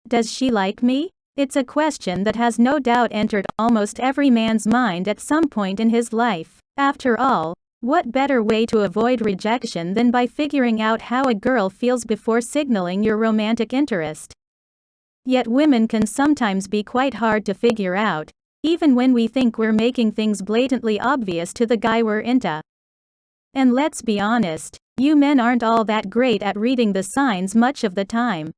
Does she like me? It's a question that has no doubt entered almost every man's mind at some point in his life. After all, what better way to avoid rejection than by figuring out how a girl feels before signaling your romantic interest? Yet women can sometimes be quite hard to figure out, even when we think we're making things blatantly obvious to the guy we're into. And let's be honest, you men aren't all that great at reading the signs much of the time.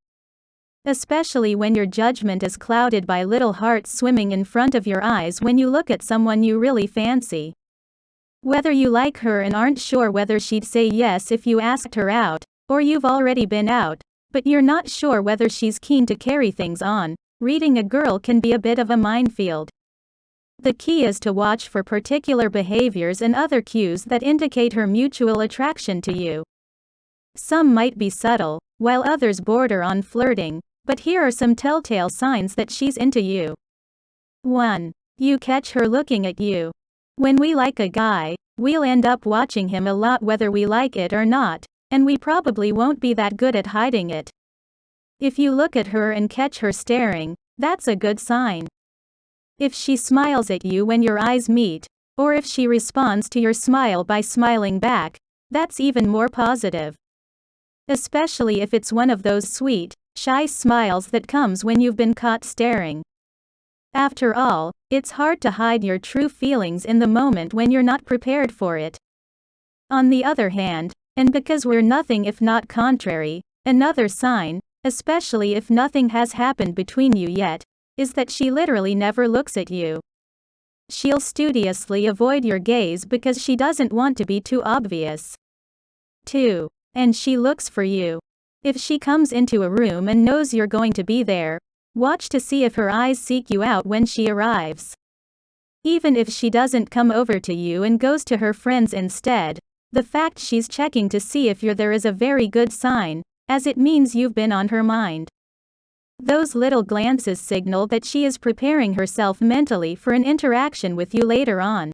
Especially when your judgment is clouded by little hearts swimming in front of your eyes when you look at someone you really fancy. Whether you like her and aren't sure whether she'd say yes if you asked her out, or you've already been out, but you're not sure whether she's keen to carry things on, reading a girl can be a bit of a minefield. The key is to watch for particular behaviors and other cues that indicate her mutual attraction to you. Some might be subtle, while others border on flirting, but here are some telltale signs that she's into you. 1. You catch her looking at you. When we like a guy, we'll end up watching him a lot whether we like it or not, and we probably won't be that good at hiding it. If you look at her and catch her staring, that's a good sign. If she smiles at you when your eyes meet, or if she responds to your smile by smiling back, that's even more positive. Especially if it's one of those sweet, shy smiles that comes when you've been caught staring. After all, it's hard to hide your true feelings in the moment when you're not prepared for it. On the other hand, and because we're nothing if not contrary, another sign, especially if nothing has happened between you yet, is that she literally never looks at you. She'll studiously avoid your gaze because she doesn't want to be too obvious. 2. And she looks for you. If she comes into a room and knows you're going to be there, watch to see if her eyes seek you out when she arrives. Even if she doesn't come over to you and goes to her friends instead, the fact she's checking to see if you're there is a very good sign, as it means you've been on her mind. Those little glances signal that she is preparing herself mentally for an interaction with you later on.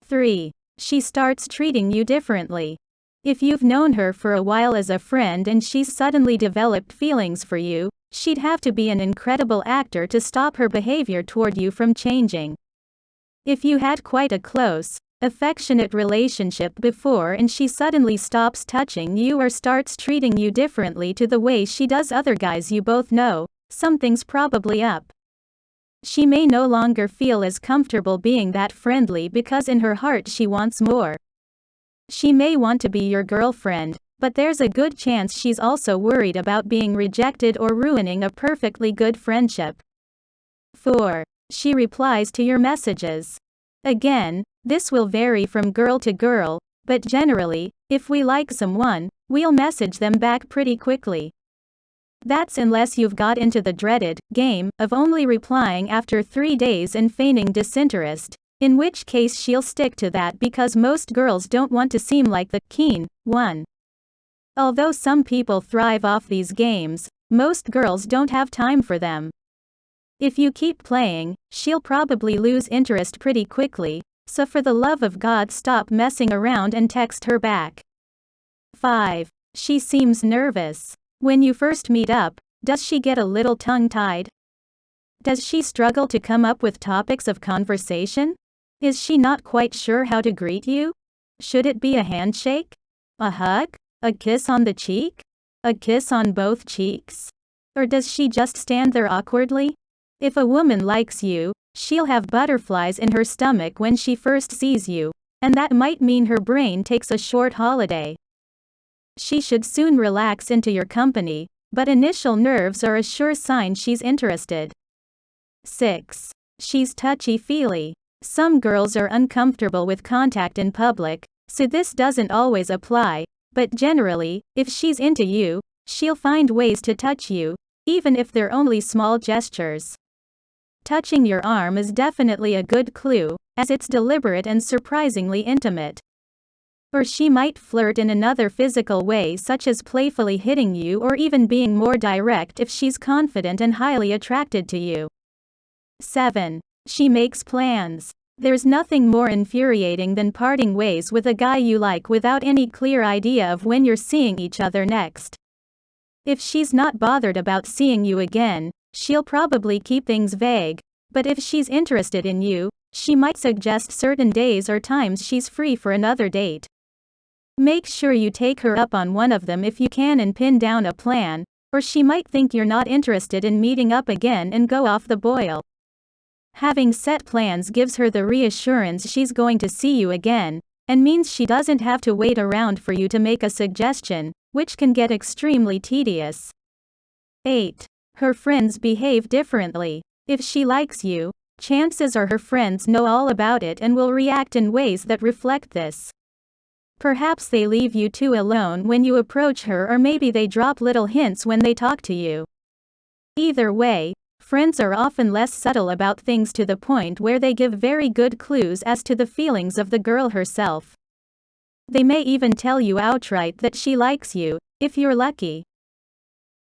3. She starts treating you differently. If you've known her for a while as a friend and she's suddenly developed feelings for you, she'd have to be an incredible actor to stop her behavior toward you from changing. If you had quite a close, affectionate relationship before and she suddenly stops touching you or starts treating you differently to the way she does other guys you both know, something's probably up. She may no longer feel as comfortable being that friendly because in her heart she wants more. She may want to be your girlfriend, but there's a good chance she's also worried about being rejected or ruining a perfectly good friendship. 4. She replies to your messages. Again, this will vary from girl to girl, but generally, if we like someone, we'll message them back pretty quickly. That's unless you've got into the dreaded game of only replying after 3 days and feigning disinterest, in which case she'll stick to that because most girls don't want to seem like the keen one. Although some people thrive off these games, most girls don't have time for them. If you keep playing, she'll probably lose interest pretty quickly, so for the love of God stop messing around and text her back. 5. She seems nervous. When you first meet up, does she get a little tongue-tied? Does she struggle to come up with topics of conversation? Is she not quite sure how to greet you? Should it be a handshake? A hug? A kiss on the cheek? A kiss on both cheeks? Or does she just stand there awkwardly? If a woman likes you, she'll have butterflies in her stomach when she first sees you, and that might mean her brain takes a short holiday. She should soon relax into your company, but initial nerves are a sure sign she's interested. 6. She's touchy-feely. Some girls are uncomfortable with contact in public, so this doesn't always apply, but generally, if she's into you, she'll find ways to touch you, even if they're only small gestures. Touching your arm is definitely a good clue, as it's deliberate and surprisingly intimate. Or she might flirt in another physical way, such as playfully hitting you or even being more direct if she's confident and highly attracted to you. 7. She makes plans. There's nothing more infuriating than parting ways with a guy you like without any clear idea of when you're seeing each other next. If she's not bothered about seeing you again, she'll probably keep things vague, but if she's interested in you, she might suggest certain days or times she's free for another date. Make sure you take her up on one of them if you can and pin down a plan, or she might think you're not interested in meeting up again and go off the boil. Having set plans gives her the reassurance she's going to see you again, and means she doesn't have to wait around for you to make a suggestion, which can get extremely tedious. 8. Her friends behave differently. If she likes you, chances are her friends know all about it and will react in ways that reflect this. Perhaps they leave you two alone when you approach her, or maybe they drop little hints when they talk to you. Either way, friends are often less subtle about things, to the point where they give very good clues as to the feelings of the girl herself. They may even tell you outright that she likes you, if you're lucky.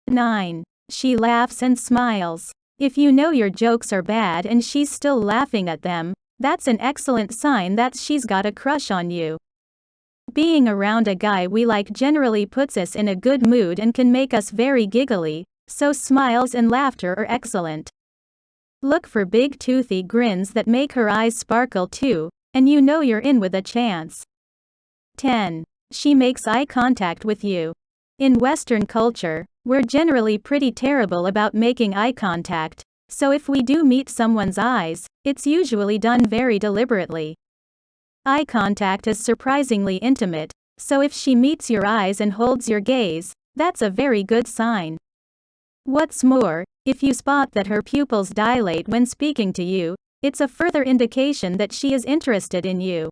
9. She laughs and smiles. If you know your jokes are bad and she's still laughing at them, that's an excellent sign that she's got a crush on you. Being around a guy we like generally puts us in a good mood and can make us very giggly, so smiles and laughter are excellent. Look for big toothy grins that make her eyes sparkle too, and you know you're in with a chance. 10. She makes eye contact with you. In Western culture, we're generally pretty terrible about making eye contact, so if we do meet someone's eyes, it's usually done very deliberately. Eye contact is surprisingly intimate, so if she meets your eyes and holds your gaze, that's a very good sign. What's more, if you spot that her pupils dilate when speaking to you, it's a further indication that she is interested in you.